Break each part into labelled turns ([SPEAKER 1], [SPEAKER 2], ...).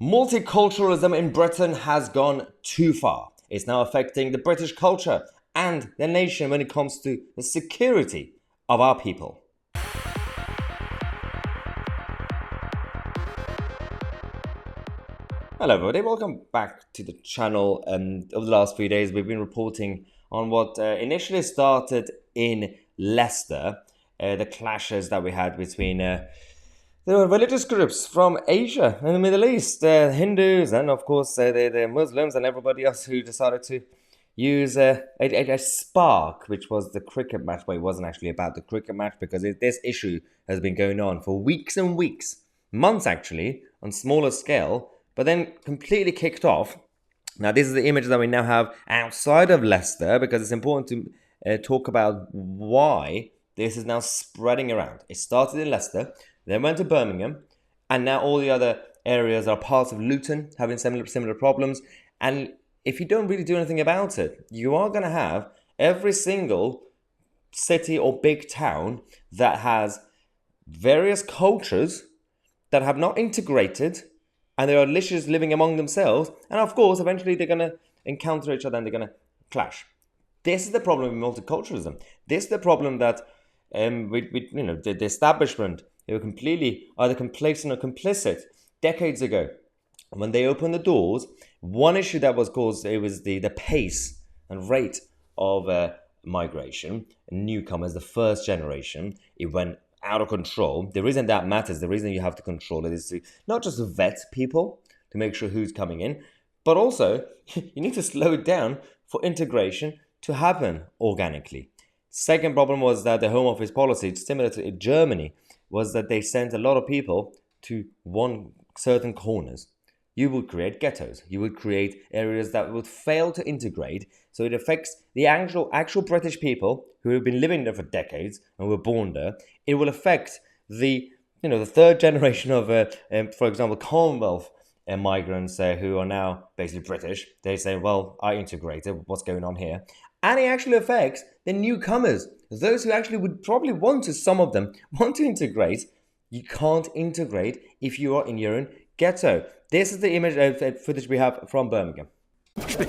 [SPEAKER 1] Multiculturalism in Britain has gone too far. It's now affecting the British culture and the nation when it comes to the security of our people. Hello everybody, welcome back to the channel. Over the last few days we've been reporting on what initially started in Leicester, the clashes that we had between the religious groups from Asia and the Middle East, Hindus and of course the Muslims and everybody else who decided to use a spark, which was the cricket match, but it wasn't actually about the cricket match because this issue has been going on for weeks and weeks, months actually, on smaller scale, but then completely kicked off. Now, this is the image that we now have outside of Leicester because it's important to talk about why this is now spreading around. It started in Leicester, then went to Birmingham, and now all the other areas are parts of Luton having similar problems. And if you don't really do anything about it, you are going to have every single city or big town that has various cultures that have not integrated, and they are literally living among themselves. And of course, eventually they're going to encounter each other and they're going to clash. This is the problem with multiculturalism. This is the problem that the establishment, they were completely either complacent or complicit decades ago. When they opened the doors, one issue that was caused, it was the pace and rate of migration. Newcomers, the first generation, it went out of control. The reason that matters, the reason you have to control it is to not just vet people to make sure who's coming in, but also you need to slow it down for integration to happen organically. Second problem was that the Home Office policy, similar to Germany, was that they sent a lot of people to one certain corners. You would create ghettos. You would create areas that would fail to integrate. So it affects the actual British people who have been living there for decades and were born there. It will affect the third generation of, for example, Commonwealth migrants who are now basically British. They say, well, I integrated. What's going on here? And it actually affects the newcomers, those who actually would probably want to, some of them, want to integrate. You can't integrate if you are in your own ghetto. This is the image of footage we have from Birmingham.
[SPEAKER 2] Boys, stay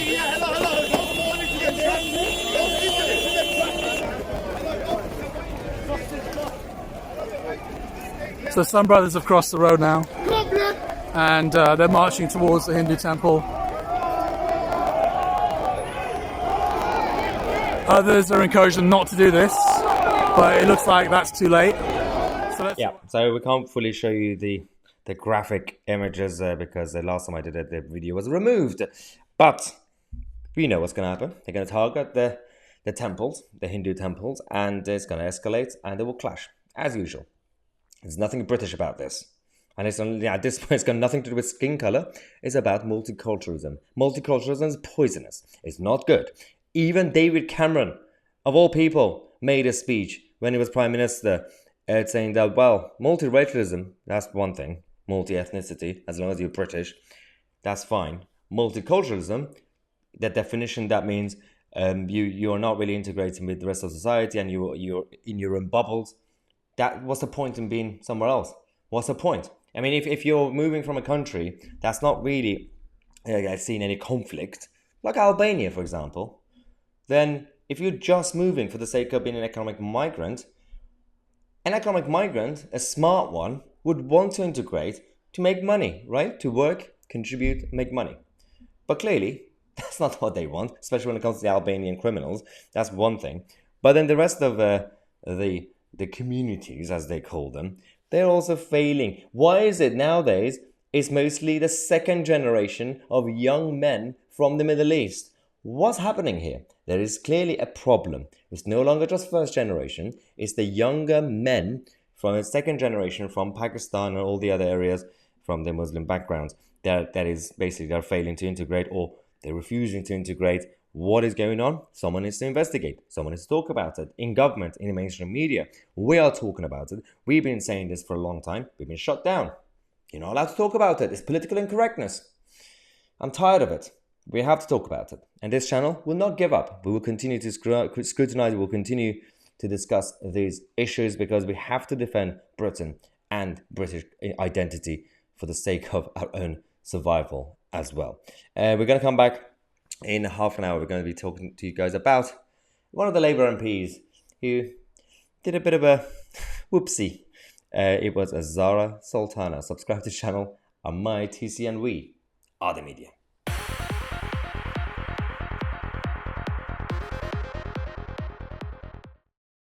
[SPEAKER 2] here. Hello. Don't fall into the trap. Don't into the trap.
[SPEAKER 3] So some brothers have crossed the road now, and they're marching towards the Hindu temple. Others are encouraging them not to do this, but it looks like that's too late.
[SPEAKER 1] So we can't fully show you the graphic images because the last time I did it, the video was removed. But we know what's going to happen. They're going to target the temples, the Hindu temples, and it's going to escalate and they will clash, as usual. There's nothing British about this. And it's only, at this point, it's got nothing to do with skin color. It's about multiculturalism. Multiculturalism is poisonous. It's not good. Even David Cameron, of all people, made a speech when he was Prime Minister saying that, well, multiracialism, that's one thing. Multi-ethnicity, as long as you're British, that's fine. Multiculturalism, that definition, that means you are not really integrating with the rest of society and you're in your own bubbles. What's the point in being somewhere else? What's the point? I mean, if you're moving from a country that's not really seen any conflict, like Albania, for example, then if you're just moving for the sake of being an economic migrant, a smart one, would want to integrate to make money, right? To work, contribute, make money. But clearly, that's not what they want, especially when it comes to the Albanian criminals. That's one thing. But then the rest of the communities, as they call them, they're also failing. Why is it nowadays it's mostly the second generation of young men from the Middle East? What's happening here? There is clearly a problem. It's no longer just first generation. It's the younger men from the second generation from Pakistan and all the other areas from the Muslim backgrounds that is basically they're failing to integrate or they're refusing to integrate. What is going on? Someone needs to investigate. Someone needs to talk about it in government, in the mainstream media. We are talking about it. We've been saying this for a long time. We've been shut down. You're not allowed to talk about it. It's political incorrectness. I'm tired of it. We have to talk about it. And this channel will not give up. We will continue to scrutinize. We will continue to discuss these issues because we have to defend Britain and British identity for the sake of our own survival as well. We're going to come back in half an hour. We're going to be talking to you guys about one of the Labour MPs who did a bit of a whoopsie. It was Zara Sultana. Subscribe to the channel on my Tousi, and we are the media.